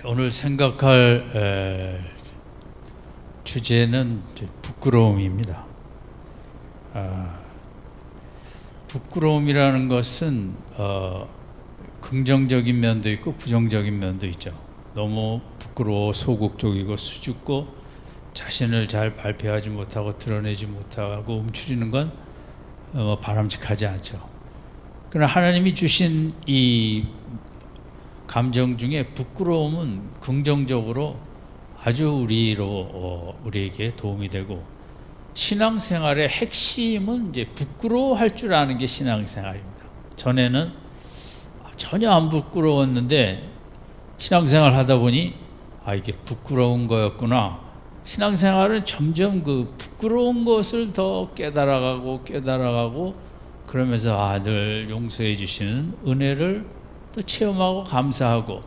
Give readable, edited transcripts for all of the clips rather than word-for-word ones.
오늘 생각할 주제는 부끄러움입니다. 부끄러움이라는 것은 긍정적인 면도 있고 부정적인 면도 있죠. 너무 부끄러워 소극적이고 수줍고 자신을 잘 발표하지 못하고 드러내지 못하고 움츠리는 건 바람직하지 않죠. 그러나 하나님이 주신 이 감정 중에 부끄러움은 긍정적으로 아주 우리에게 도움이 되고, 신앙생활의 핵심은 이제 부끄러워할 줄 아는 게 신앙생활입니다. 전에는 전혀 안 부끄러웠는데 신앙생활 하다 보니 이게 부끄러운 거였구나. 신앙생활은 점점 그 부끄러운 것을 더 깨달아가고 그러면서 늘 용서해 주시는 은혜를 또 체험하고 감사하고,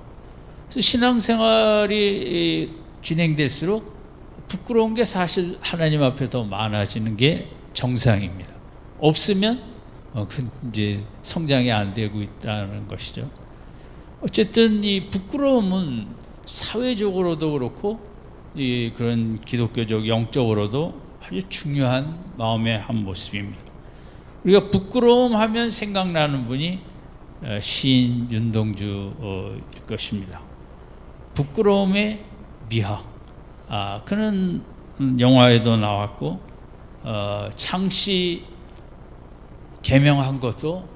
그래서 신앙생활이 진행될수록 부끄러운 게 사실 하나님 앞에 더 많아지는 게 정상입니다. 없으면 이제 성장이 안 되고 있다는 것이죠. 어쨌든 이 부끄러움은 사회적으로도 그렇고 그런 기독교적 영적으로도 아주 중요한 마음의 한 모습입니다. 우리가 부끄러움 하면 생각나는 분이 시인 윤동주일 것입니다. 부끄러움의 미학. 그는 영화에도 나왔고 창씨 개명한 것도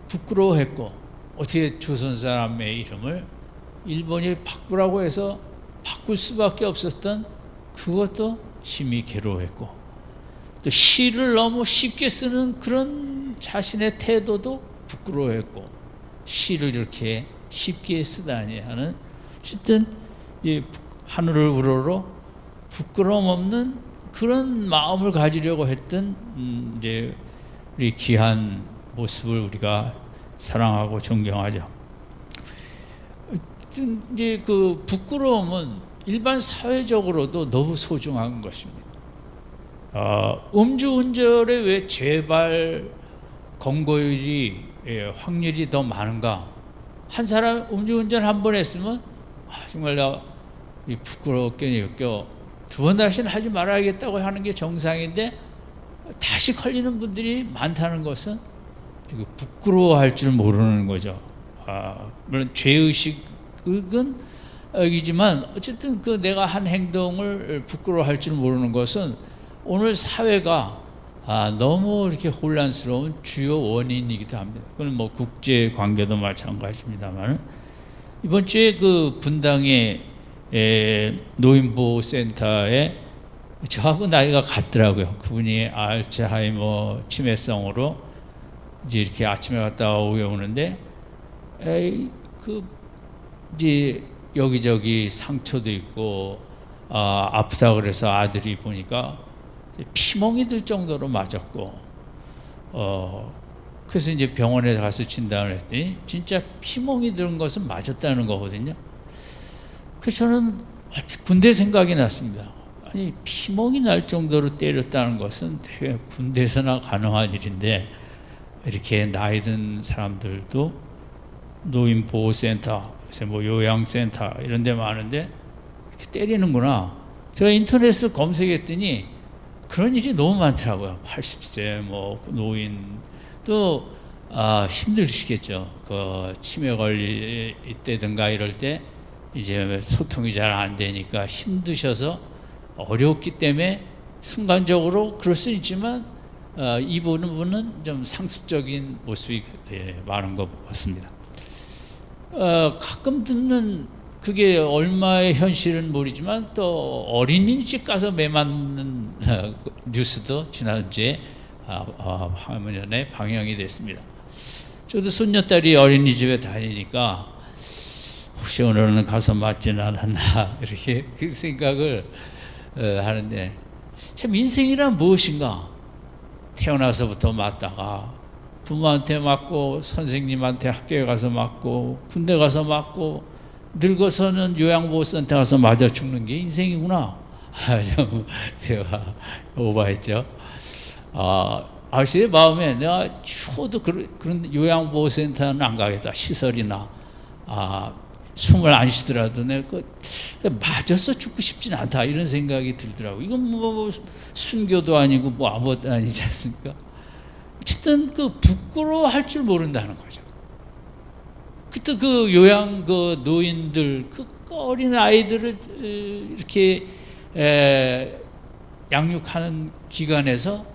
부끄러워했고, 어떻게 조선 사람의 이름을 일본이 바꾸라고 해서 바꿀 수밖에 없었던 그것도 심히 괴로워했고, 또 시를 너무 쉽게 쓰는 그런 자신의 태도도 부끄러워했고, 시를 이렇게 쉽게 쓰다니 하는, 어쨌든 하늘을 우러러 부끄러움 없는 그런 마음을 가지려고 했던 이제 우리 귀한 모습을 우리가 사랑하고 존경하죠. 이제 그 부끄러움은 일반 사회적으로도 너무 소중한 것입니다. 음주운전에 왜 재발 검거율이 확률이 더 많은가? 한 사람 음주운전 한 번 했으면 정말 나 부끄럽게 느껴, 두 번 다시는 하지 말아야겠다고 하는 게 정상인데 다시 걸리는 분들이 많다는 것은 부끄러워할 줄 모르는 거죠. 물론 죄의식은 이지만 어쨌든 그 내가 한 행동을 부끄러워할 줄 모르는 것은 오늘 사회가 너무 이렇게 혼란스러운 주요 원인이기도 합니다. 그건 국제 관계도 마찬가지입니다만, 이번 주에 그 분당의 노인보호센터에 저하고 나이가 같더라고요. 그분이 알츠하이머 치매성으로 이제 이렇게 아침에 갔다 오는데 이제 여기저기 상처도 있고 아프다 그래서 아들이 보니까 피멍이 들 정도로 맞았고, 그래서 이제 병원에 가서 진단을 했더니 진짜 피멍이 든 것은 맞았다는 거거든요. 그래서 저는 군대 생각이 났습니다. 아니, 피멍이 날 정도로 때렸다는 것은 되게 군대에서나 가능한 일인데, 이렇게 나이 든 사람들도 노인보호센터, 요양센터 이런 데 많은데 이렇게 때리는구나. 제가 인터넷을 검색했더니 그런 일이 너무 많더라고요. 80세 노인 또 힘드시겠죠. 그 치매 걸릴 때든가 이럴 때 이제 소통이 잘 안 되니까 힘드셔서 어렵기 때문에 순간적으로 그럴 수 있지만 이 부분은 좀 상습적인 모습이 많은 것 같습니다. 가끔 듣는 그게 얼마의 현실은 모르지만 또 어린이집 가서 매 맞는 뉴스도 지난주에 화면에 방영이 됐습니다. 저도 손녀딸이 어린이집에 다니니까 혹시 오늘은 가서 맞지는 않았나 이렇게 그 생각을 하는데, 참 인생이란 무엇인가? 태어나서부터 맞다가 부모한테 맞고 선생님한테 학교에 가서 맞고 군대 가서 맞고 늙어서는 요양보호센터 가서 맞아 죽는 게 인생이구나. 좀 제가 오버했죠. 제 마음에 내가 추워도 그런 요양보호센터는 안 가겠다. 시설이나 숨을 안 쉬더라도 내가 맞아서 죽고 싶진 않다 이런 생각이 들더라고. 이건 뭐 순교도 아니고 뭐 아무것도 아니지 않습니까? 어쨌든 그 부끄러워할 줄 모른다는 거죠. 그때 그 요양 그 노인들 그 어린 아이들을 이렇게 양육하는 기관에서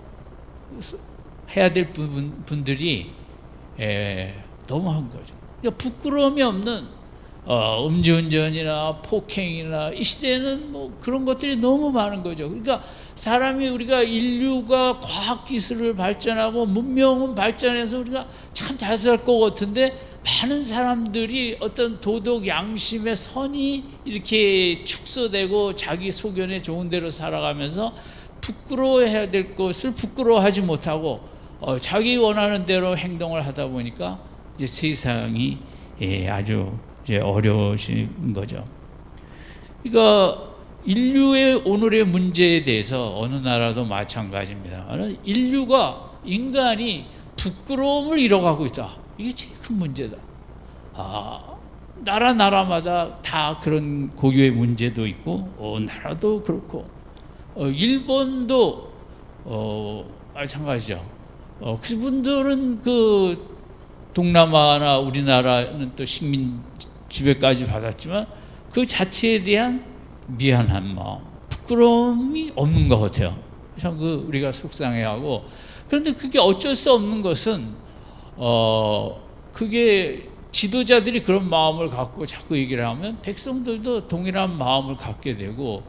해야 될 분들이 너무한 거죠. 그러니까 부끄러움이 없는 음주운전이나 폭행이나 이 시대에는 뭐 그런 것들이 너무 많은 거죠. 그러니까 사람이 우리가 인류가 과학기술을 발전하고 문명은 발전해서 우리가 참 잘 살 것 같은데 많은 사람들이 어떤 도덕 양심의 선이 이렇게 축소되고 자기 소견에 좋은 대로 살아가면서 부끄러워해야 될 것을 부끄러워하지 못하고 자기 원하는 대로 행동을 하다 보니까 이제 세상이 아주 이제 어려워진 거죠. 그러니까 인류의 오늘의 문제에 대해서 어느 나라도 마찬가지입니다. 인간이 부끄러움을 잃어가고 있다. 이게 제일 큰 문제다. 나라마다 다 그런 고유의 문제도 있고 나라도 그렇고 일본도 마찬가지죠. 그분들은 그 동남아나 우리나라는 또 식민 지배까지 받았지만 그 자체에 대한 미안한 마음, 부끄러움이 없는 것 같아요. 참 우리가 속상해하고. 그런데 그게 어쩔 수 없는 것은 그게 지도자들이 그런 마음을 갖고 자꾸 얘기를 하면 백성들도 동일한 마음을 갖게 되고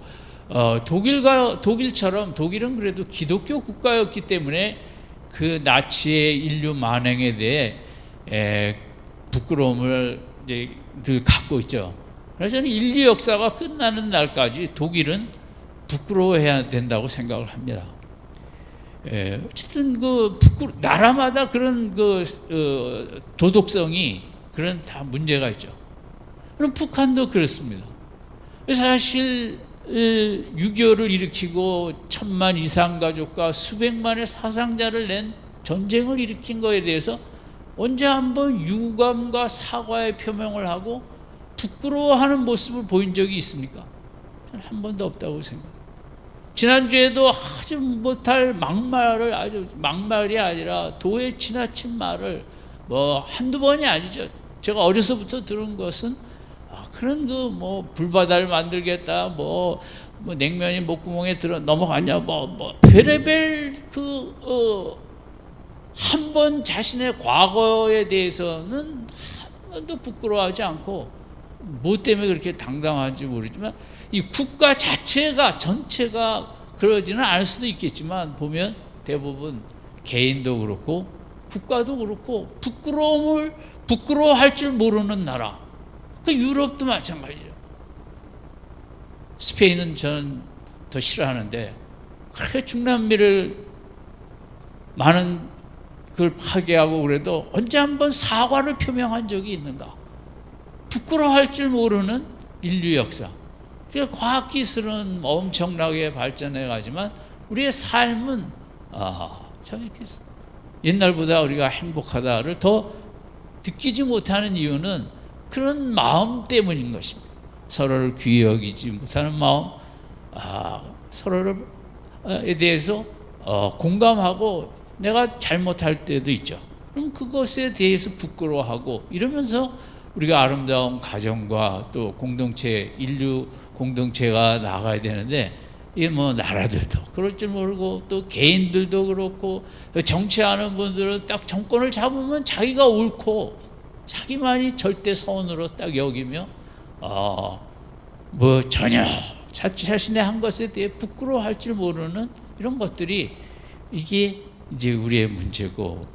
독일처럼 독일은 그래도 기독교 국가였기 때문에 그 나치의 인류 만행에 대해 부끄러움을 이제 늘 갖고 있죠. 그래서 저는 인류 역사가 끝나는 날까지 독일은 부끄러워해야 된다고 생각을 합니다. 어쨌든 나라마다 그런 도덕성이 그런 다 문제가 있죠. 그럼 북한도 그렇습니다. 사실 6.25를 일으키고 1000만 이상 가족과 수백만의 사상자를 낸 전쟁을 일으킨 거에 대해서 언제 한번 유감과 사과의 표명을 하고 부끄러워하는 모습을 보인 적이 있습니까? 저는 한 번도 없다고 생각합니다. 지난주에도 아주 못할 막말이 아니라 도에 지나친 말을 뭐 한두 번이 아니죠. 제가 어려서부터 들은 것은 그런 불바다를 만들겠다, 뭐 냉면이 목구멍에 들어 넘어가냐, 별의별 한 번 자신의 과거에 대해서는 한 번도 부끄러워하지 않고 뭐 때문에 그렇게 당당한지 모르지만 이 국가 자체가 전체가 그러지는 않을 수도 있겠지만 보면 대부분 개인도 그렇고 국가도 그렇고 부끄러워할 줄 모르는 나라. 유럽도 마찬가지죠. 스페인은 저는 더 싫어하는데 그렇게 중남미를 많은 그걸 파괴하고 그래도 언제 한번 사과를 표명한 적이 있는가? 부끄러워할 줄 모르는 인류 역사. 그러니까 과학기술은 엄청나게 발전해 가지만 우리의 삶은 참 이렇게 옛날보다 우리가 행복하다를 더 느끼지 못하는 이유는 그런 마음 때문인 것입니다. 서로를 귀히 여기지 못하는 마음, 서로에 대해서 공감하고 내가 잘못할 때도 있죠. 그럼 그것에 대해서 부끄러워하고 이러면서 우리가 아름다운 가정과 또 공동체, 인류 공동체가 나가야 되는데 이게 나라들도 그럴 줄 모르고 또 개인들도 그렇고 정치하는 분들은 딱 정권을 잡으면 자기가 옳고 자기만이 절대 선으로 딱 여기며 전혀 자신의 한 것에 대해 부끄러워할 줄 모르는 이런 것들이 이게 이제 우리의 문제고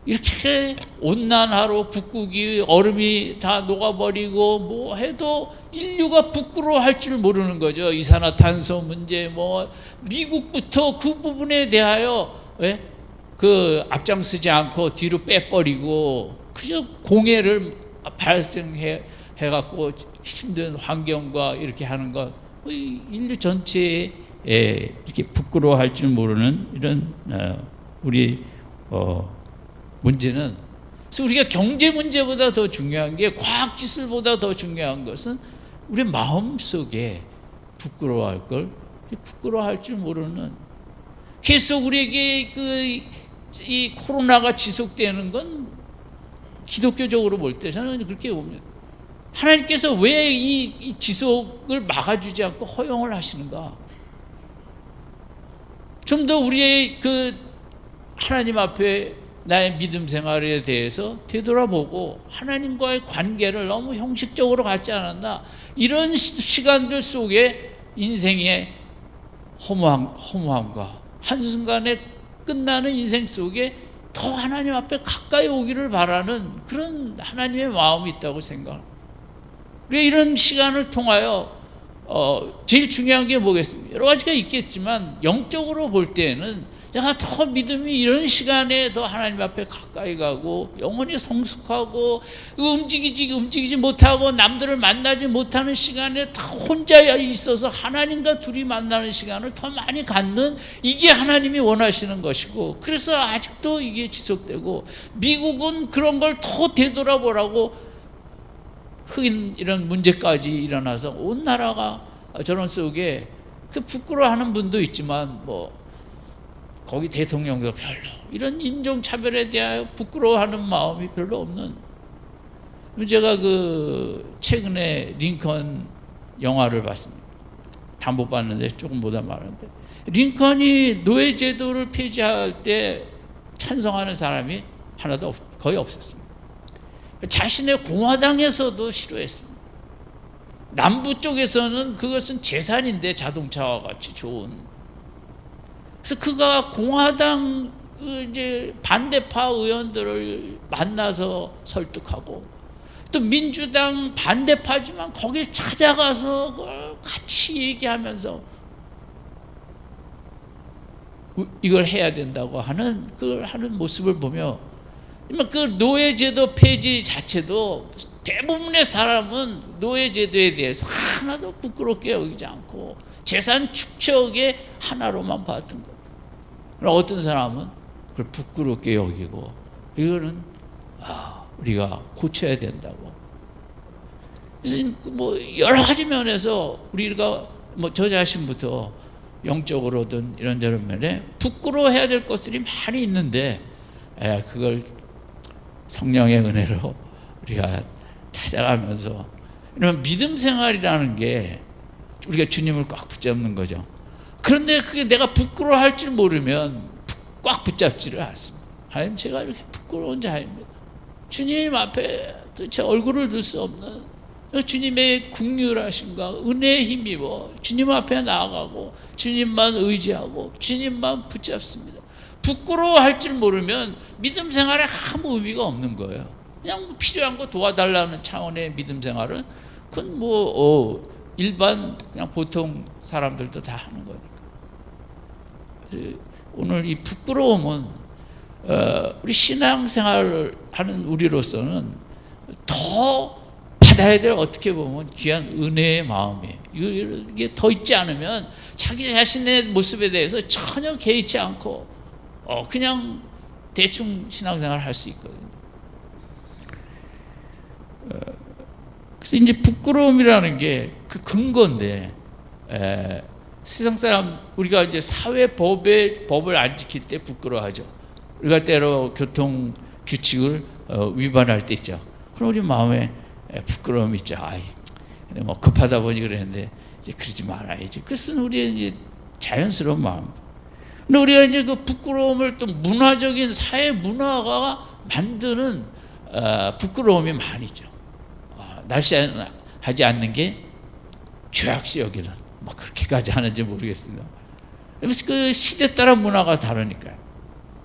이렇게 온난화로 북극이 얼음이 다 녹아버리고 뭐 해도 인류가 부끄러워할 줄 모르는 거죠. 이산화탄소 문제 미국부터 그 부분에 대하여 앞장서지 않고 뒤로 빼버리고 그저 공해를 발생해 갖고 힘든 환경과 이렇게 하는 것 인류 전체에 이렇게 부끄러워할 줄 모르는 이런 우리 문제는 그래서 우리가 경제 문제보다 더 중요한 게, 과학기술보다 더 중요한 것은 우리 마음속에 부끄러워할 걸 부끄러워할 줄 모르는, 계속 우리에게 이 코로나가 지속되는 건 기독교적으로 볼 때 저는 그렇게 봅니다. 하나님께서 왜 이 지속을 막아주지 않고 허용을 하시는가? 좀 더 우리의 하나님 앞에 나의 믿음 생활에 대해서 되돌아보고 하나님과의 관계를 너무 형식적으로 갖지 않았나? 이런 시간들 속에 인생의 허무함과 한순간에 끝나는 인생 속에 더 하나님 앞에 가까이 오기를 바라는 그런 하나님의 마음이 있다고 생각합니다. 우리가 이런 시간을 통하여 제일 중요한 게 뭐겠습니까? 여러 가지가 있겠지만 영적으로 볼 때는 내가 더 믿음이 이런 시간에 더 하나님 앞에 가까이 가고 영혼이 성숙하고 움직이지 못하고 남들을 만나지 못하는 시간에 다 혼자 있어서 하나님과 둘이 만나는 시간을 더 많이 갖는, 이게 하나님이 원하시는 것이고, 그래서 아직도 이게 지속되고, 미국은 그런 걸 더 되돌아보라고 흑인 이런 문제까지 일어나서 온 나라가 저런 속에 부끄러워하는 분도 있지만 거기 대통령도 별로 이런 인종차별에 대하여 부끄러워하는 마음이 별로 없는. 제가 최근에 링컨 영화를 봤습니다. 다 못 봤는데 조금보다 많은데, 링컨이 노예제도를 폐지할 때 찬성하는 사람이 거의 없었습니다. 자신의 공화당에서도 싫어했습니다. 남부 쪽에서는 그것은 재산인데, 자동차와 같이 좋은. 그래서 그가 공화당 반대파 의원들을 만나서 설득하고, 또 민주당 반대파지만 거길 찾아가서 같이 얘기하면서 이걸 해야 된다고 하는 모습을 보며, 그 노예제도 폐지 자체도 대부분의 사람은 노예제도에 대해서 하나도 부끄럽게 여기지 않고 재산 축적의 하나로만 봤던 것. 그럼 어떤 사람은 그걸 부끄럽게 여기고, 이거는 우리가 고쳐야 된다고. 그래서 여러 가지 면에서 우리가 저 자신부터 영적으로든 이런저런 면에 부끄러워해야 될 것들이 많이 있는데, 그걸 성령의 은혜로 우리가 찾아가면서, 이런 믿음 생활이라는 게 우리가 주님을 꽉 붙잡는 거죠. 그런데 그게 내가 부끄러워할 줄 모르면 꽉 붙잡지를 않습니다. 하나님, 제가 이렇게 부끄러운 자입니다. 주님 앞에 도대체 얼굴을 둘 수 없는 주님의 긍휼하심과 은혜에 힘입어 주님 앞에 나아가고 주님만 의지하고 주님만 붙잡습니다. 부끄러워할 줄 모르면 믿음 생활에 아무 의미가 없는 거예요. 그냥 필요한 거 도와달라는 차원의 믿음 생활은 그건 일반 그냥 보통 사람들도 다 하는 거니까. 오늘 이 부끄러움은 우리 신앙생활을 하는 우리로서는 더 받아야 될, 어떻게 보면 귀한 은혜의 마음이에요. 이게 더 있지 않으면 자기 자신의 모습에 대해서 전혀 개의치 않고 그냥 대충 신앙생활을 할 수 있거든요. 그래서 이제 부끄러움이라는 게 그 근거인데, 세상 사람, 우리가 이제 법을 안 지킬 때 부끄러워하죠. 우리가 때로 교통 규칙을 위반할 때 있죠. 그럼 우리 마음에 부끄러움이 있죠. 급하다 보니 그랬는데 이제 그러지 말아야지. 그것은 우리의 이제 자연스러운 마음. 근데 우리가 이제 그 부끄러움을 또 문화적인 사회 문화가 만드는 부끄러움이 많이 있죠. 날씨하지 않는 게 죄악시 여기는 그렇게까지 하는지 모르겠습니다. 그래서 그 시대 따라 문화가 다르니까요.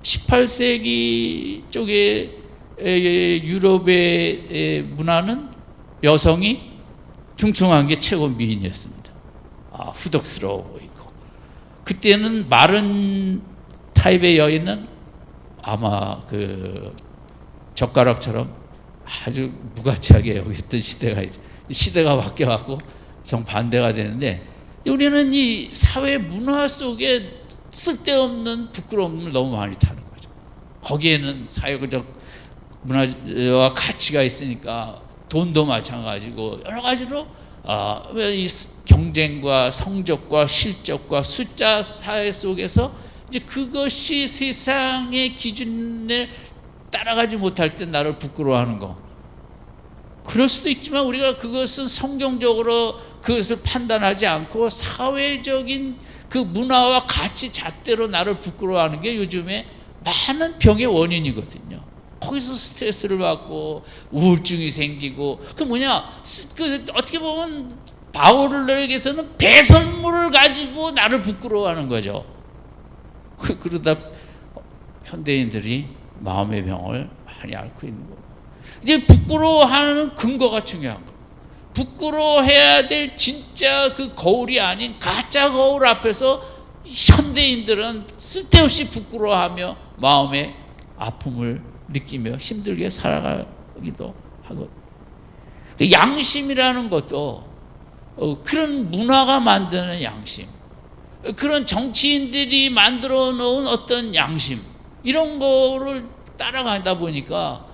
18세기 쪽에 유럽의 문화는 여성이 퉁퉁한 게 최고 미인이었습니다. 후덕스러워 보이고, 그때는 마른 타입의 여인은 아마 젓가락처럼 아주 무가치하게 여겼던 시대가 바뀌어갖고 정반대가 되는데, 우리는 이 사회 문화 속에 쓸데없는 부끄러움을 너무 많이 타는 거죠. 거기에는 사회적 문화와 가치가 있으니까 돈도 마찬가지고 여러 가지로 이 경쟁과 성적과 실적과 숫자 사회 속에서 이제 그것이 세상의 기준에 따라가지 못할 때 나를 부끄러워하는 거. 그럴 수도 있지만 우리가 그것은 성경적으로 그것을 판단하지 않고 사회적인 그 문화와 가치 잣대로 나를 부끄러워하는 게 요즘에 많은 병의 원인이거든요. 거기서 스트레스를 받고 우울증이 생기고 그 어떻게 보면 바울에게서는 배설물을 가지고 나를 부끄러워하는 거죠. 그러다 현대인들이 마음의 병을 많이 앓고 있는 거예요. 이제 부끄러워하는 근거가 중요한 거예요. 부끄러워해야 될 진짜 그 거울이 아닌 가짜 거울 앞에서 현대인들은 쓸데없이 부끄러워하며 마음의 아픔을 느끼며 힘들게 살아가기도 하거든요. 양심이라는 것도 그런 문화가 만드는 양심, 그런 정치인들이 만들어 놓은 어떤 양심, 이런 거를 따라가다 보니까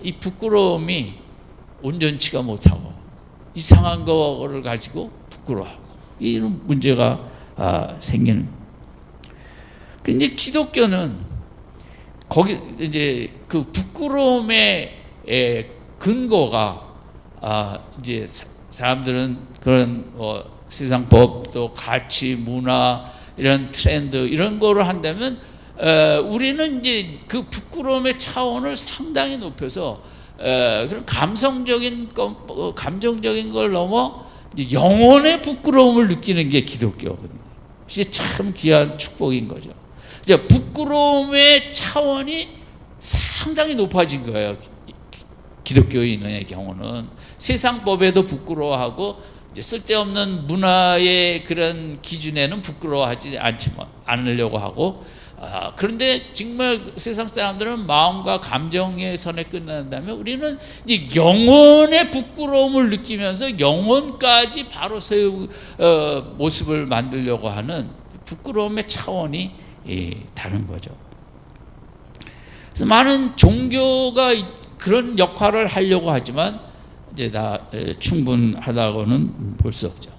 이 부끄러움이 온전치가 못하고 이상한 거를 가지고 부끄러워하고 이런 문제가 생기는. 근데 기독교는 거기 이제 그 부끄러움의 근거가 이제 사람들은 그런 세상 법 또 가치 문화 이런 트렌드 이런 거를 한다면 우리는 이제 그 부끄러움의 차원을 상당히 높여서 그런 감정적인 걸 넘어 이제 영혼의 부끄러움을 느끼는 게 기독교거든요. 이게 참 귀한 축복인 거죠. 이제 부끄러움의 차원이 상당히 높아진 거예요. 기독교인의 경우는 세상 법에도 부끄러워하고 이제 쓸데없는 문화의 그런 기준에는 부끄러워하지 않으려고 하고 그런데 정말 세상 사람들은 마음과 감정의 선에 끝난다면 우리는 이제 영혼의 부끄러움을 느끼면서 영혼까지 바로 세우 모습을 만들려고 하는 부끄러움의 차원이 다른 거죠. 그래서 많은 종교가 그런 역할을 하려고 하지만 이제 다 충분하다고는 볼 수 없죠.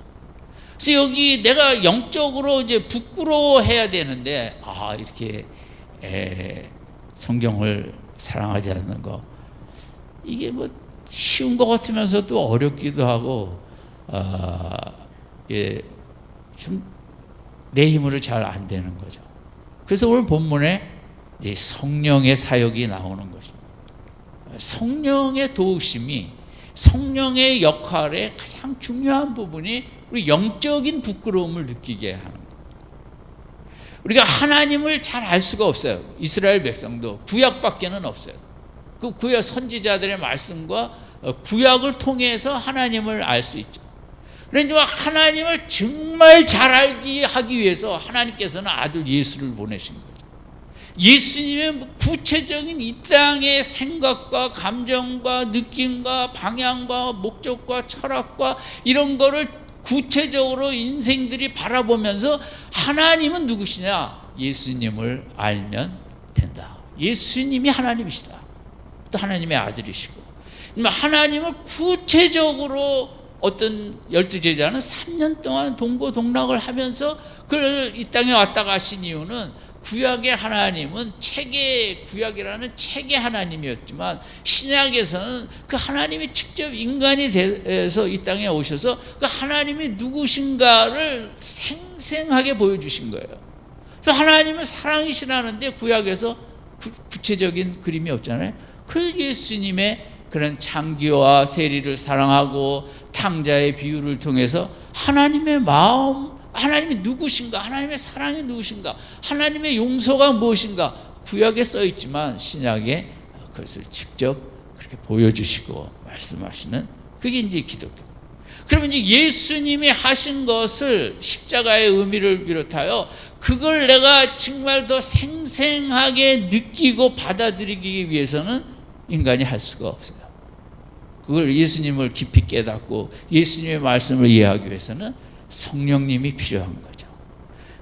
그래서 여기 내가 영적으로 이제 부끄러워해야 되는데 이렇게 성경을 사랑하지 않는 거 이게 뭐 쉬운 것 같으면서도 어렵기도 하고 좀 내 힘으로 잘 안 되는 거죠. 그래서 오늘 본문에 이제 성령의 사역이 나오는 것입니다. 성령의 도우심이 성령의 역할의 가장 중요한 부분이 우리 영적인 부끄러움을 느끼게 하는 거예요. 우리가 하나님을 잘 알 수가 없어요. 이스라엘 백성도 구약밖에는 없어요. 그 구약 선지자들의 말씀과 구약을 통해서 하나님을 알 수 있죠. 그러니까 하나님을 정말 잘 알게 하기 위해서 하나님께서는 아들 예수를 보내신 거예요. 예수님의 구체적인 이 땅의 생각과 감정과 느낌과 방향과 목적과 철학과 이런 거를 구체적으로 인생들이 바라보면서 하나님은 누구시냐? 예수님을 알면 된다. 예수님이 하나님이시다. 또 하나님의 아들이시고. 하나님을 구체적으로 어떤 12제자는 3년 동안 동고동락을 하면서 그를 이 땅에 왔다 가신 이유는 구약의 하나님은 구약이라는 책의 하나님이었지만 신약에서는 그 하나님이 직접 인간이 돼서 이 땅에 오셔서 그 하나님이 누구신가를 생생하게 보여주신 거예요. 하나님은 사랑이시라는데 구약에서 구체적인 그림이 없잖아요. 그 예수님의 그런 창기와 세리를 사랑하고 탕자의 비유를 통해서 하나님의 마음, 하나님이 누구신가? 하나님의 사랑이 누구신가? 하나님의 용서가 무엇인가? 구약에 써 있지만 신약에 그것을 직접 그렇게 보여주시고 말씀하시는 그게 이제 기독교. 그러면 이제 예수님이 하신 것을 십자가의 의미를 비롯하여 그걸 내가 정말 더 생생하게 느끼고 받아들이기 위해서는 인간이 할 수가 없어요. 그걸 예수님을 깊이 깨닫고 예수님의 말씀을 이해하기 위해서는 성령님이 필요한 거죠.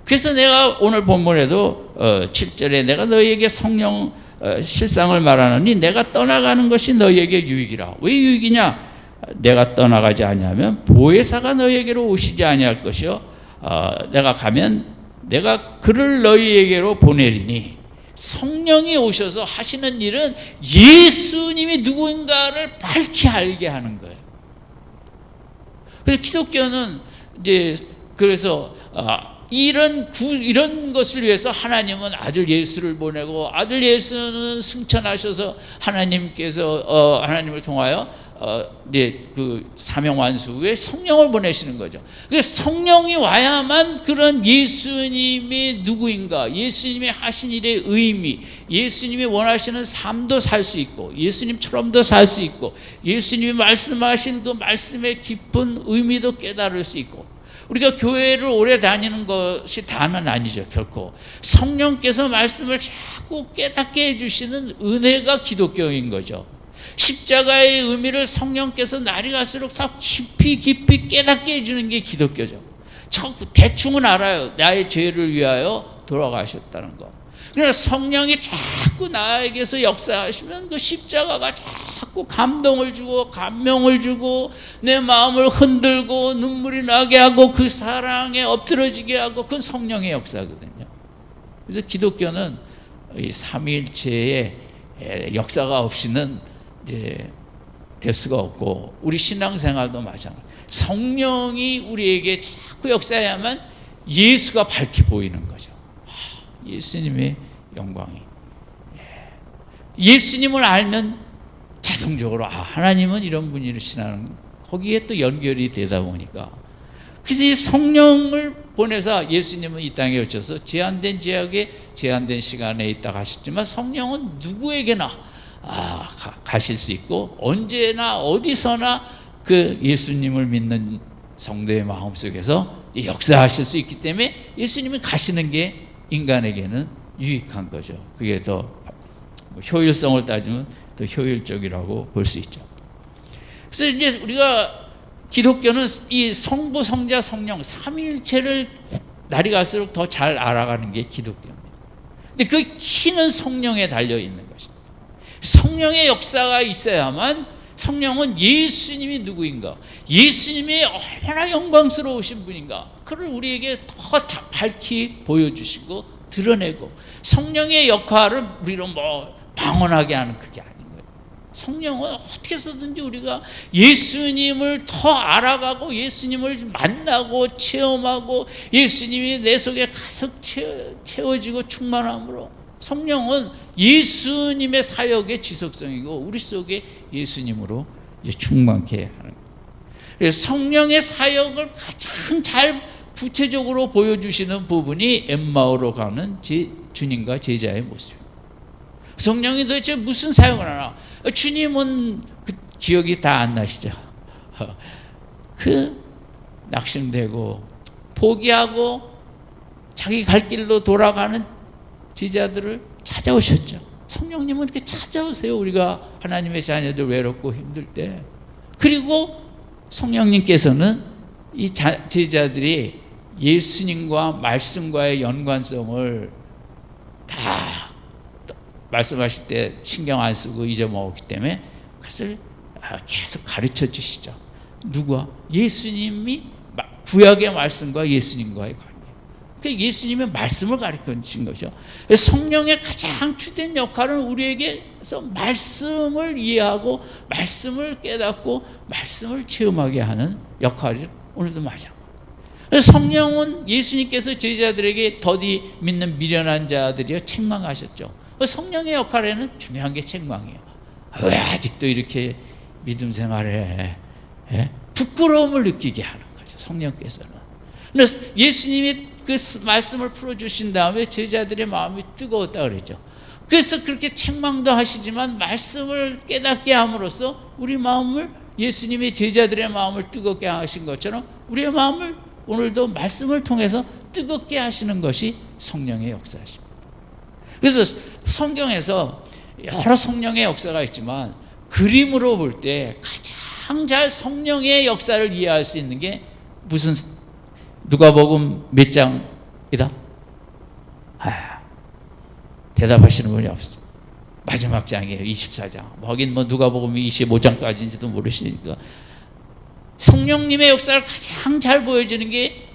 그래서 내가 오늘 본문에도 7절에 내가 너희에게 성령 실상을 말하노니 내가 떠나가는 것이 너희에게 유익이라. 왜 유익이냐? 내가 떠나가지 아니하면 보혜사가 너희에게로 오시지 아니할 것이요 내가 가면 내가 그를 너희에게로 보내리니. 성령이 오셔서 하시는 일은 예수님이 누구인가를 밝히 알게 하는 거예요. 그래서 기독교는 이제 그래서 이런 것을 위해서 하나님은 아들 예수를 보내고, 아들 예수는 승천하셔서 하나님께서 하나님을 통하여 이제 그 사명 완수 후에 성령을 보내시는 거죠. 그래서 성령이 와야만 그런 예수님이 누구인가, 예수님이 하신 일의 의미, 예수님이 원하시는 삶도 살 수 있고, 예수님처럼도 살 수 있고, 예수님이 말씀하신 그 말씀의 깊은 의미도 깨달을 수 있고. 우리가 교회를 오래 다니는 것이 다는 아니죠. 결코 성령께서 말씀을 자꾸 깨닫게 해주시는 은혜가 기독교인 거죠. 십자가의 의미를 성령께서 날이 갈수록 더 깊이 깨닫게 해주는 게 기독교죠. 대충은 알아요. 나의 죄를 위하여 돌아가셨다는 거. 그러니까 성령이 자꾸 나에게서 역사하시면 그 십자가가 자꾸 감동을 주고 감명을 주고 내 마음을 흔들고 눈물이 나게 하고 그 사랑에 엎드러지게 하고, 그건 성령의 역사거든요. 그래서 기독교는 이 삼위일체의 역사가 없이는 이제 될 수가 없고, 우리 신앙생활도 마찬가지예요. 성령이 우리에게 자꾸 역사해야만 예수가 밝히 보이는 거죠. 예수님의 영광이. 예수님을 알면 자동적으로 하나님은 이런 분이시라는, 거기에 또 연결이 되다 보니까, 그래서 이 성령을 보내서 예수님은 이 땅에 오셔서 제한된 지역에 제한된 시간에 있다 가셨지만, 성령은 누구에게나 가실 수 있고 언제나 어디서나 그 예수님을 믿는 성도의 마음속에서 역사하실 수 있기 때문에 예수님이 가시는 게 인간에게는 유익한 거죠. 그게 더 효율성을 따지면 더 효율적이라고 볼 수 있죠. 그래서 이제 우리가 기독교는 이 성부, 성자, 성령 삼위일체를 날이 갈수록 더 잘 알아가는 게 기독교입니다. 근데 그 키는 성령에 달려 있는 것입니다. 성령의 역사가 있어야만, 성령은 예수님이 누구인가, 예수님이 얼마나 영광스러우신 분인가, 그를 우리에게 더 밝히 보여주시고 드러내고, 성령의 역할을 우리로 방언하게 하는 그게 아닌 거예요. 성령은 어떻게 해서든지 우리가 예수님을 더 알아가고 예수님을 만나고 체험하고 예수님이 내 속에 가득 채워지고 충만함으로, 성령은 예수님의 사역의 지속성이고 우리 속에 예수님으로 충만케 하는 거예요. 그래서 성령의 사역을 가장 잘 구체적으로 보여주시는 부분이 엠마오로 가는 주님과 제자의 모습입니다. 성령이 도대체 무슨 사역을 하나? 주님은 그 기억이 다 안 나시죠? 그 낙심되고 포기하고 자기 갈 길로 돌아가는 제자들을 찾아오셨죠. 성령님은 이렇게 찾아오세요. 우리가 하나님의 자녀들 외롭고 힘들 때. 그리고 성령님께서는 이 제자들이 예수님과 말씀과의 연관성을 다 말씀하실 때 신경 안 쓰고 잊어먹었기 때문에 그것을 계속 가르쳐 주시죠. 누구와? 예수님이 구약의 말씀과 예수님과의 관계. 그러니까 예수님의 말씀을 가르쳐 주신 거죠. 성령의 가장 주된 역할은 우리에게서 말씀을 이해하고 말씀을 깨닫고 말씀을 체험하게 하는 역할이 오늘도 마찬가지입니다. 성령은 예수님께서 제자들에게 더디 믿는 미련한 자들이여 책망하셨죠. 성령의 역할에는 중요한 게 책망이에요. 왜 아직도 이렇게 믿음 생활에 부끄러움을 느끼게 하는 거죠, 성령께서는. 그래서 예수님이 그 말씀을 풀어주신 다음에 제자들의 마음이 뜨거웠다 그랬죠. 그래서 그렇게 책망도 하시지만 말씀을 깨닫게 함으로써 우리 마음을, 예수님이 제자들의 마음을 뜨겁게 하신 것처럼 우리의 마음을 오늘도 말씀을 통해서 뜨겁게 하시는 것이 성령의 역사십니다. 그래서 성경에서 여러 성령의 역사가 있지만 그림으로 볼 때 가장 잘 성령의 역사를 이해할 수 있는 게 무슨, 누가복음 몇 장이다? 대답하시는 분이 없어. 마지막 장이에요. 24장. 하긴 뭐 누가복음 25장까지인지도 모르시니까. 성령님의 역사를 가장 잘 보여주는 게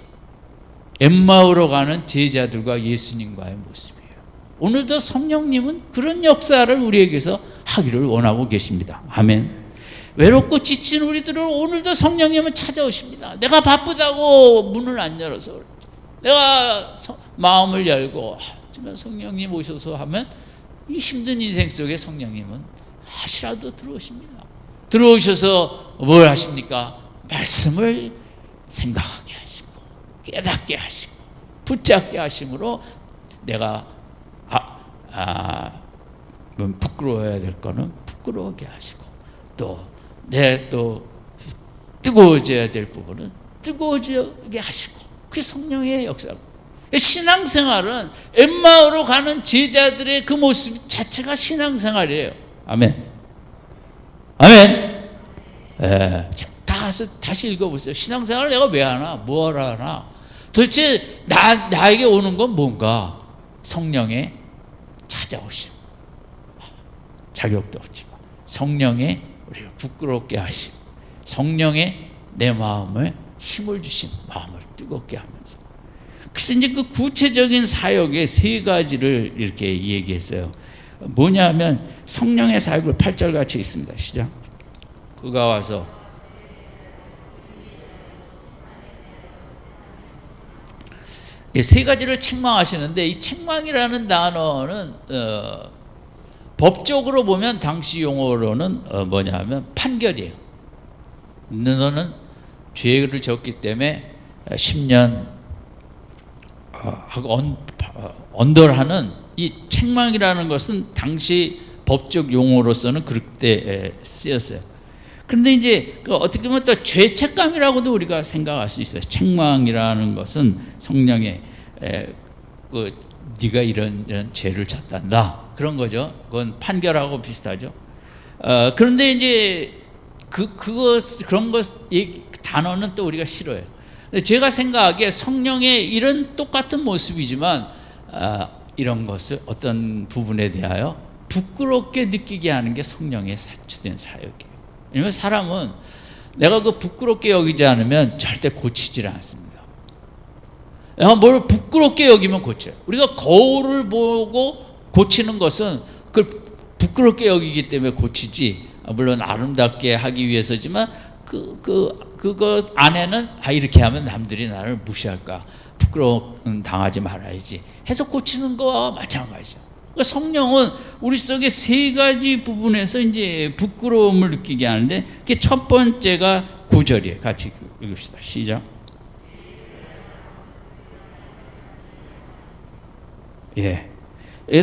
엠마오로 가는 제자들과 예수님과의 모습이에요. 오늘도 성령님은 그런 역사를 우리에게서 하기를 원하고 계십니다. 아멘. 외롭고 지친 우리들을 오늘도 성령님은 찾아오십니다. 내가 바쁘다고 문을 안 열어서 그렇지. 내가 마음을 열고 하지만 성령님 오셔서 하면 이 힘든 인생 속에 성령님은 다시라도 들어오십니다. 들어오셔서 뭘 하십니까? 말씀을 생각하게 하시고 깨닫게 하시고 붙잡게 하심으로 내가 부끄러워야 될 거는 부끄러워하게 하시고 또 뜨거워져야 될 부분은 뜨거워지게 하시고 그게 성령의 역사. 신앙생활은 엠마오로 가는 제자들의 그 모습 자체가 신앙생활이에요. 아멘. 아멘. 다 가서 다시 읽어보세요. 신앙생활을 내가 왜 하나? 뭐하러 하나? 도대체 나에게 오는 건 뭔가? 성령의 찾아오심. 자격도 없지만 성령의 우리를 부끄럽게 하심, 성령의 내 마음에 힘을 주심, 마음을 뜨겁게 하면서. 그래서 이제 그 구체적인 사역의 세 가지를 이렇게 얘기했어요. 뭐냐면 성령의 사역을 8절 같이 있습니다. 시작. 그가 와서 세 가지를 책망하시는데 이 책망이라는 단어는 법적으로 보면 당시 용어로는 뭐냐면 판결이에요. 너는 죄를 졌기 때문에 10년 하고 언덜하는 이 책망이라는 것은 당시 법적 용어로서는 그렇게 쓰였어요. 그런데 이제 어떻게 보면 또 죄책감이라고도 우리가 생각할 수 있어요. 책망이라는 것은 성령의 네가 이런 죄를 졌단다 그런 거죠. 그건 판결하고 비슷하죠. 그런데 이제 그런 것 단어는 또 우리가 싫어해요. 제가 생각하기에 성령의 이런 똑같은 모습이지만 이런 것을 어떤 부분에 대하여 부끄럽게 느끼게 하는 게 성령의 주된 사역이에요. 왜냐하면 사람은 내가 그 부끄럽게 여기지 않으면 절대 고치질 않습니다. 내가 뭘 부끄럽게 여기면 고쳐요. 우리가 거울을 보고 고치는 것은 그걸 부끄럽게 여기기 때문에 고치지, 물론 아름답게 하기 위해서지만 그거 안에는 이렇게 하면 남들이 나를 무시할까, 부끄러움 당하지 말아야지 해서 고치는 거와 마찬가지죠. 그러니까 성령은 우리 속에 세 가지 부분에서 이제 부끄러움을 느끼게 하는데 그게 첫 번째가 9절이에요. 같이 읽읍시다. 시작.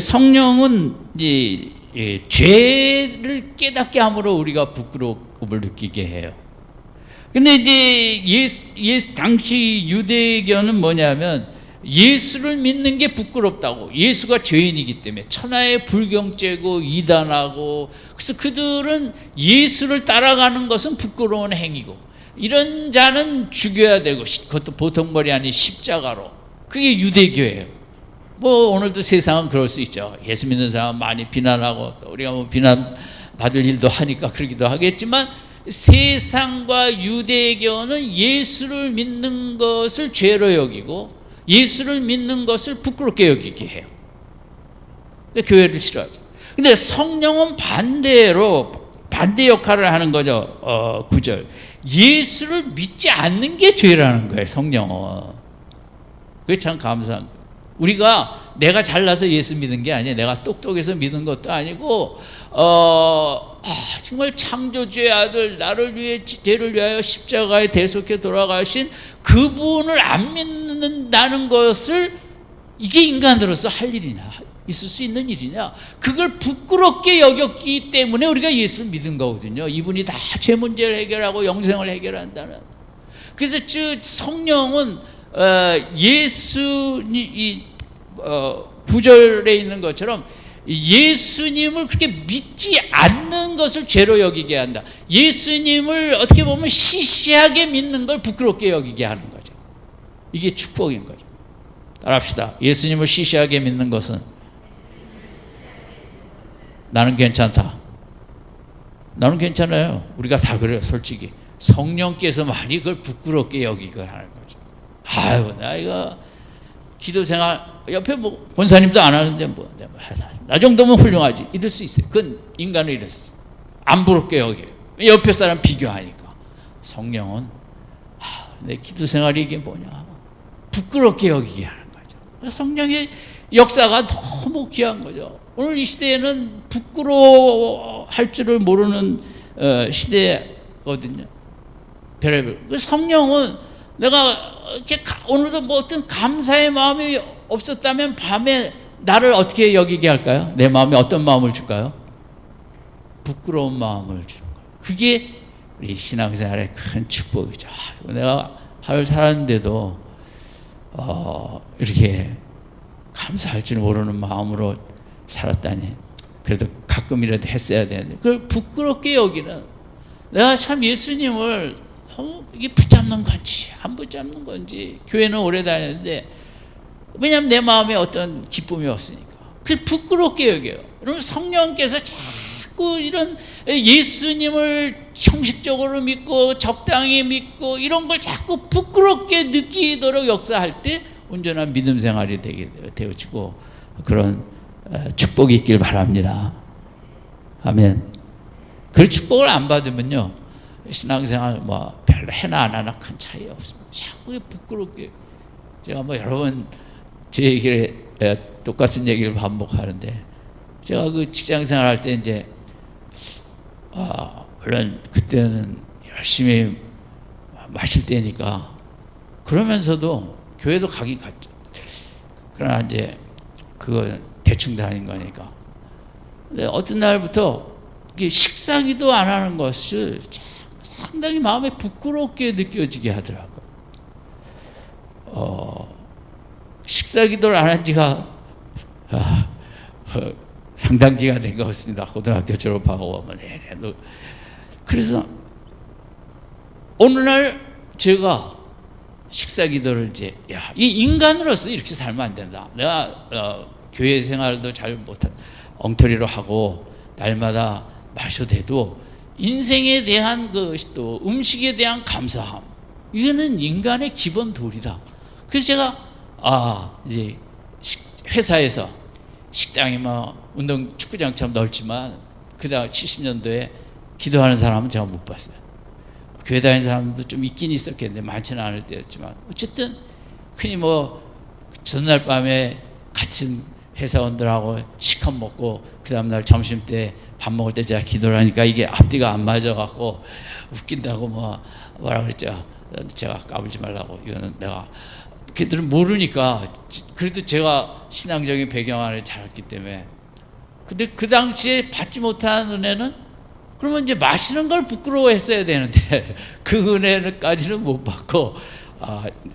성령은 이제 죄를 깨닫게 함으로 우리가 부끄러움을 느끼게 해요. 근데 이제 당시 유대교는 뭐냐면 예수를 믿는 게 부끄럽다고. 예수가 죄인이기 때문에 천하의 불경죄고 이단하고, 그래서 그들은 예수를 따라가는 것은 부끄러운 행위고, 이런 자는 죽여야 되고, 그것도 보통벌이 아닌 십자가로. 그게 유대교예요. 뭐 오늘도 세상은 그럴 수 있죠. 예수 믿는 사람 많이 비난하고 또 우리가 뭐 비난받을 일도 하니까 그러기도 하겠지만, 세상과 유대교는 예수를 믿는 것을 죄로 여기고 예수를 믿는 것을 부끄럽게 여기게 해요. 교회를 싫어하죠. 근데 성령은 반대로 반대 역할을 하는 거죠. 9절. 예수를 믿지 않는 게 죄라는 거예요. 성령은. 그게 참 감사한. 우리가 내가 잘나서 예수 믿는 게 아니에요. 내가 똑똑해서 믿는 것도 아니고 정말 창조주의 아들, 나를 위해 죄를 위하여 십자가에 대속해 돌아가신 그분을 안 믿는다는 것을, 이게 인간으로서 할 일이냐, 있을 수 있는 일이냐, 그걸 부끄럽게 여겼기 때문에 우리가 예수를 믿은 거거든요. 이분이 다 죄 문제를 해결하고 영생을 해결한다는. 그래서 성령은 예수님 9절에 있는 것처럼 예수님을 그렇게 믿지 않는 것을 죄로 여기게 한다. 예수님을 어떻게 보면 시시하게 믿는 걸 부끄럽게 여기게 하는 거죠. 이게 축복인 거죠. 따라합시다. 예수님을 시시하게 믿는 것은 나는 괜찮다. 나는 괜찮아요. 우리가 다 그래요, 솔직히. 성령께서만이 그걸 부끄럽게 여기고 하는 거죠. 아유, 나 이거 기도 생활 옆에 뭐 권사님도 안 하는데 뭐 나 정도면 훌륭하지 이럴 수 있어요. 그건 인간은 이랬어. 안 부럽게 여겨요. 옆에 사람 비교하니까. 성령은 내 기도 생활이 이게 뭐냐 부끄럽게 여기게 하는 거죠. 성령의 역사가 너무 귀한 거죠. 오늘 이 시대에는 부끄러워할 줄을 모르는 시대거든요. 별의별. 성령은 내가 이렇게 오늘도 뭐 어떤 감사의 마음이 없었다면 밤에 나를 어떻게 여기게 할까요? 내 마음에 어떤 마음을 줄까요? 부끄러운 마음을 주는 거예요. 그게 우리 신앙생활의 큰 축복이죠. 내가 하루 살았는데도 이렇게 감사할 줄 모르는 마음으로 살았다니. 그래도 가끔이라도 했어야 되는데 그걸 부끄럽게 여기는 내가 참 예수님을 너무 이게 붙잡는 건지 안 붙잡는 건지 교회는 오래 다녔는데 왜냐하면 내 마음에 어떤 기쁨이 없으니까 그걸 부끄럽게 여겨요. 여러분 성령께서 자꾸 이런 예수님을 형식적으로 믿고 적당히 믿고 이런 걸 자꾸 부끄럽게 느끼도록 역사할 때 온전한 믿음 생활이 되게 되어지고 그런 축복이 있길 바랍니다. 아멘. 그 축복을 안 받으면요 신앙생활 뭐 별로 해나 안 하나 큰 차이 없습니다. 자꾸 부끄럽게 제가 뭐 여러 번 제 얘기를 똑같은 얘기를 반복하는데 제가 그 직장생활 할 때 이제 물론 그때는 열심히 마실 때니까 그러면서도 교회도 가긴 갔죠. 그러나 이제 그거 대충 다닌 거니까. 근데 어떤 날부터 식사기도 안 하는 것을 상당히 마음에 부끄럽게 느껴지게 하더라고요. 식사기도를 안 한 지가 상당 기간 된 것 같습니다. 고등학교 졸업하고 그래서 어느 날 제가 식사기도를 이제 이 인간으로서 이렇게 살면 안 된다. 내가 교회 생활도 잘 못한 엉터리로 하고 날마다 마셔대도 인생에 대한 또 음식에 대한 감사함 이거는 인간의 기본 도리다. 그래서 제가 이제 회사에서 식당이 뭐 운동 축구장처럼 넓지만 그다음 70년도에 기도하는 사람은 제가 못 봤어요. 교회 다니는 사람도 좀 있긴 있었겠는데 많지는 않을 때였지만 어쨌든 흔히 뭐 전날 밤에 같은 회사원들하고 시컷 먹고 그 다음날 점심 때 밥 먹을 때 제가 기도를 하니까 이게 앞뒤가 안 맞아갖고 웃긴다고 뭐라 그랬죠. 제가 까불지 말라고. 이거는 내가 걔들은 모르니까 그래도 제가 신앙적인 배경 안에 자랐기 때문에 근데 그 당시에 받지 못한 은혜는 그러면 이제 마시는 걸 부끄러워했어야 되는데 그 은혜까지는 못 받고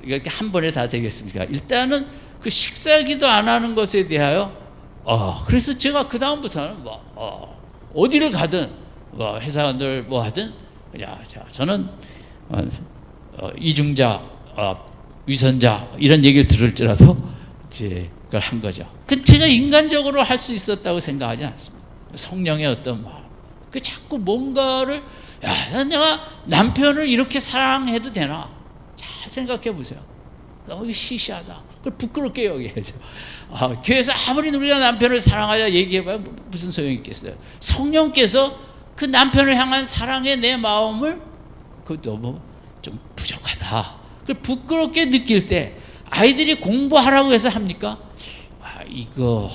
이렇게 한 번에 다 되겠습니까? 일단은 그 식사기도 안 하는 것에 대하여 그래서 제가 그 다음부터는 어디를 가든 회사원들 하든 그냥 저는 이중자 위선자 이런 얘기를 들을지라도 이제 그걸 한 거죠. 그 제가 인간적으로 할 수 있었다고 생각하지 않습니다. 성령의 어떤 마음. 그 자꾸 뭔가를 내가 남편을 이렇게 사랑해도 되나? 잘 생각해 보세요. 너무 시시하다. 그걸 부끄럽게 여겨야죠. 교회에서 아무리 우리가 남편을 사랑하자 얘기해봐야 무슨 소용이 있겠어요. 성령께서 그 남편을 향한 사랑의 내 마음을 그 너무 좀 부족하다. 그걸 부끄럽게 느낄 때 아이들이 공부하라고 해서 합니까? 이거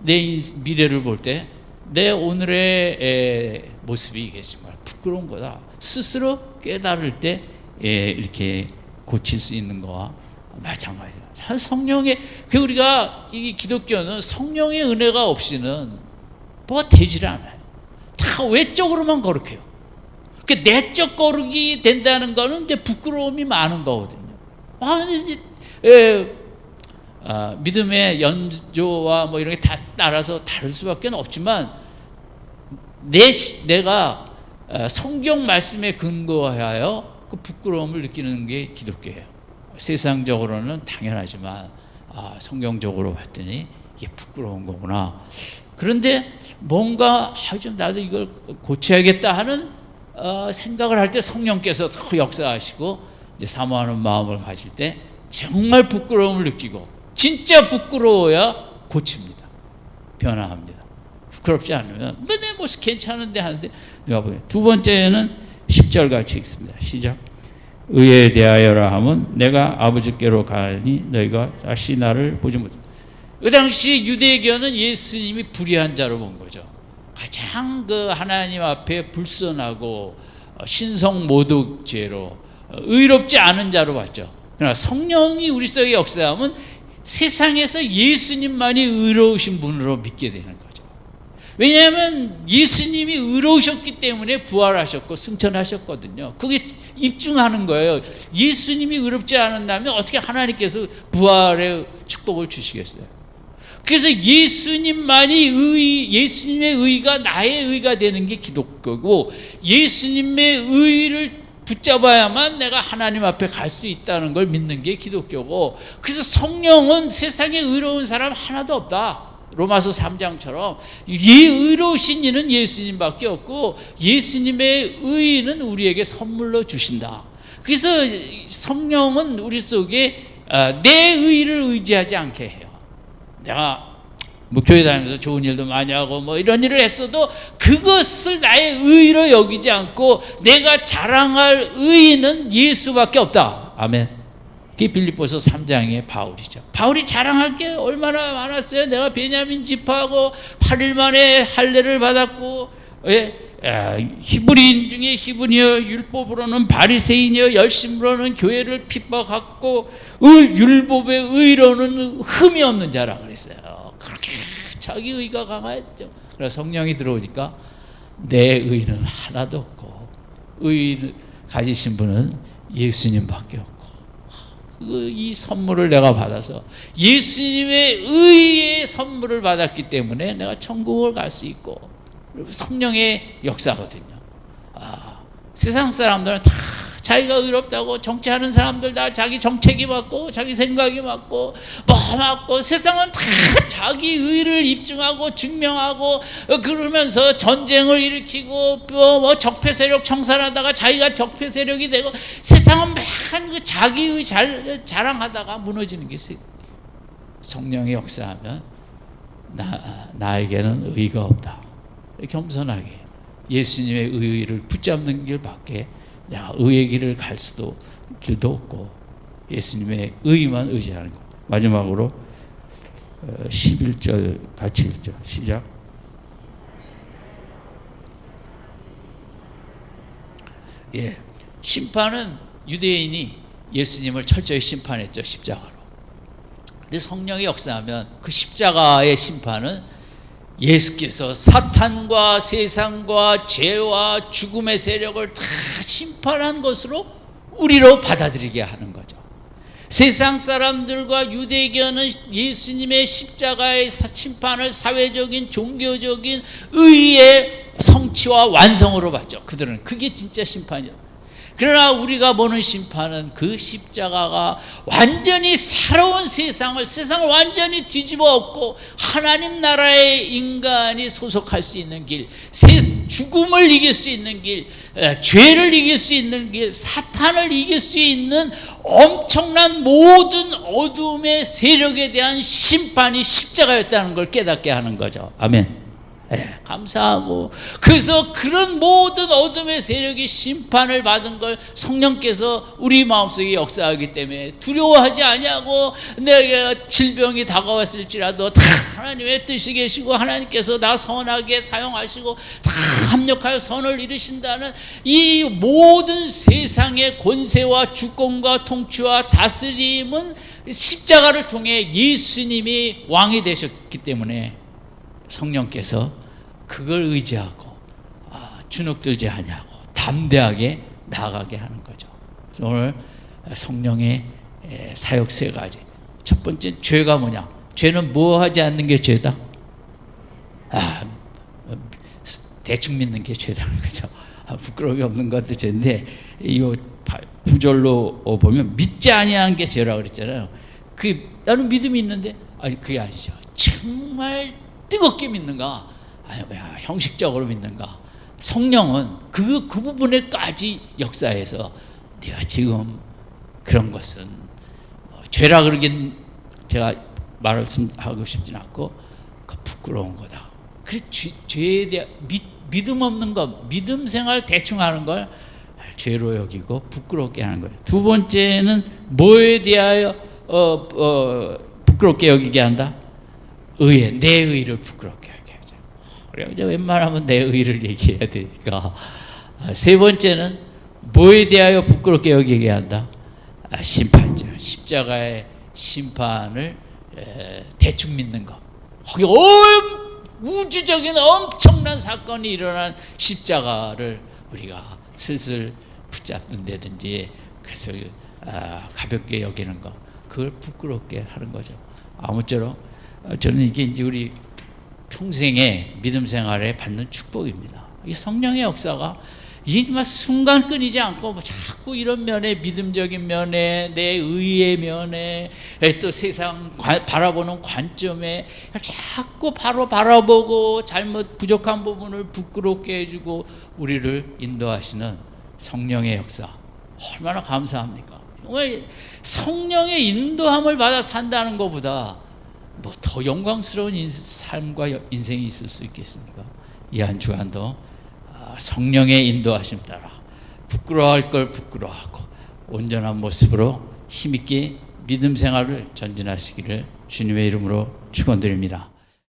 내 미래를 볼 때 내 오늘의 모습이 이게 정말 부끄러운 거다. 스스로 깨달을 때 이렇게 고칠 수 있는 거와 마찬가지다. 성령의 우리가 이 기독교는 성령의 은혜가 없이는 뭐가 되질 않아요. 다 외적으로만 거룩해요. 그 내적 거룩이 된다는 거는 이제 부끄러움이 많은 거거든요. 믿음의 연조와 뭐 이런 게 다 따라서 다를 수밖에 없지만 내가 성경 말씀에 근거하여 그 부끄러움을 느끼는 게 기독교예요. 세상적으로는 당연하지만 성경적으로 봤더니 이게 부끄러운 거구나. 그런데 뭔가 좀 나도 이걸 고쳐야겠다 하는 생각을 할 때 성령께서 더 역사하시고 이제 사모하는 마음을 가질 때 정말 부끄러움을 느끼고, 진짜 부끄러워야 고칩니다. 변화합니다. 부끄럽지 않으면 내 모습 괜찮은데 하는데 누가 보여. 두 번째는 10절 같이 읽습니다. 시작. 의에 대하여라 하면 내가 아버지께로 가니 너희가 다시 나를 보지 못해. 그 당시 유대교는 예수님이 불의한 자로 본 거죠. 가장 그 하나님 앞에 불선하고 신성 모독죄로 의롭지 않은 자로 봤죠. 그러나 성령이 우리 속에 역사하면 세상에서 예수님만이 의로우신 분으로 믿게 되는 거죠. 왜냐하면 예수님이 의로우셨기 때문에 부활하셨고 승천하셨거든요. 그게 입증하는 거예요. 예수님이 의롭지 않았다면 어떻게 하나님께서 부활의 축복을 주시겠어요? 그래서 예수님의 의가 나의 의가 되는 게 기독교고, 예수님의 의를 붙잡아야만 내가 하나님 앞에 갈 수 있다는 걸 믿는 게 기독교고, 그래서 성령은 세상에 의로운 사람 하나도 없다. 로마서 3장처럼 의로우신 이는 예수님밖에 없고 예수님의 의는 우리에게 선물로 주신다. 그래서 성령은 우리 속에 내 의를 의지하지 않게 해요. 내가 교회 다니면서 좋은 일도 많이 하고 이런 일을 했어도 그것을 나의 의로 여기지 않고 내가 자랑할 의는 예수밖에 없다. 아멘. 그게 빌립보서 3장의 바울이죠. 바울이 자랑할 게 얼마나 많았어요. 내가 베냐민 지파하고 8일 만에 할례를 받았고, 히브리인 중에 히브리여, 율법으로는 바리새인이여, 열심으로는 교회를 핍박했고 율법의 의로는 흠이 없는 자라 그랬어요. 그렇게 자기 의가 강했죠. 그래서 성령이 들어오니까 내 의는 하나도 없고 의를 가지신 분은 예수님밖에 없고, 이 선물을 내가 받아서 예수님의 의의 선물을 받았기 때문에 내가 천국을 갈 수 있고, 성령의 역사거든요. 세상 사람들은 다 자기가 의롭다고, 정치하는 사람들 다 자기 정책이 맞고 자기 생각이 맞고 맞고, 세상은 다 자기 의를 입증하고 증명하고 그러면서 전쟁을 일으키고 적폐 세력 청산하다가 자기가 적폐 세력이 되고, 세상은 맨 그 자기의 자랑하다가 무너지는 게 있어요. 성령의 역사하면 나에게는 의가 없다. 겸손하게 예수님의 의를 붙잡는 길밖에 내가 의의 길을 갈 수도 길도 없고, 예수님의 의만 의지하는 것. 마지막으로 11절 같이 읽죠. 시작. 심판은 유대인이 예수님을 철저히 심판했죠. 십자가로. 근데 성령이 역사하면 그 십자가의 심판은 예수께서 사탄과 세상과 죄와 죽음의 세력을 다 심판한 것으로 우리로 받아들이게 하는 거죠. 세상 사람들과 유대교는 예수님의 십자가의 심판을 사회적인 종교적인 의의 성취와 완성으로 봤죠. 그들은 그게 진짜 심판이에요. 그러나 우리가 보는 심판은 그 십자가가 완전히 새로운 세상을 완전히 뒤집어 엎고 하나님 나라의 인간이 소속할 수 있는 길, 죽음을 이길 수 있는 길, 죄를 이길 수 있는 길, 사탄을 이길 수 있는 엄청난 모든 어둠의 세력에 대한 심판이 십자가였다는 걸 깨닫게 하는 거죠. 아멘. 감사하고, 그래서 그런 모든 어둠의 세력이 심판을 받은 걸 성령께서 우리 마음속에 역사하기 때문에 두려워하지 아니하고, 내가 질병이 다가왔을지라도 다 하나님의 뜻이 계시고 하나님께서 나 선하게 사용하시고 다 합력하여 선을 이루신다는 이 모든 세상의 권세와 주권과 통치와 다스림은 십자가를 통해 예수님이 왕이 되셨기 때문에 성령께서 그걸 의지하고 주눅들지 아니하고 담대하게 나아가게 하는 거죠. 그래서 오늘 성령의 사역 세 가지. 첫 번째, 죄가 뭐냐? 죄는 뭐 하지 않는 게 죄다? 대충 믿는 게 죄라는 거죠. 부끄러움이 없는 것도 죄인데, 이 구절로 보면 믿지 아니하는 게 죄라고 그랬잖아요. 나는 믿음이 있는데, 그게 아니죠. 정말 뜨겁게 믿는가, 아니면 형식적으로 믿는가. 성령은 그 부분에까지 역사해서 내가 지금 그런 것은 죄라 그러긴 제가 말씀하고 싶진 않고 그 부끄러운 거다. 그래 죄에 대한 믿음 없는 것, 믿음 생활 대충 하는 걸 죄로 여기고 부끄럽게 하는 거예요. 두 번째는 뭐에 대하여 부끄럽게 여기게 한다? 의에, 내 의를 부끄럽게 하게 하죠. 그래서 웬만하면 내 의를 얘기해야 되니까. 세 번째는 뭐에 대하여 부끄럽게 여기게 한다? 심판자, 십자가의 심판을 대충 믿는 것. 거기 우주적인 엄청난 사건이 일어난 십자가를 우리가 슬슬 붙잡는다든지 그래서 가볍게 여기는 것, 그걸 부끄럽게 하는 거죠. 아무쪼록 저는 이게 이제 우리 평생의 믿음 생활에 받는 축복입니다. 이 성령의 역사가 이게 막 순간 끊이지 않고 뭐 자꾸 이런 면에, 믿음적인 면에, 내 의의 면에, 또 세상 바라보는 관점에 자꾸 바로 바라보고 잘못 부족한 부분을 부끄럽게 해주고 우리를 인도하시는 성령의 역사, 얼마나 감사합니까? 정말 성령의 인도함을 받아 산다는 것보다 뭐 더 영광스러운 삶과 인생이 있을 수 있겠습니까? 이 한 주간도 성령의 인도하심 따라 부끄러워할 걸 부끄러워하고 온전한 모습으로 힘있게 믿음 생활을 전진하시기를 주님의 이름으로 축원드립니다.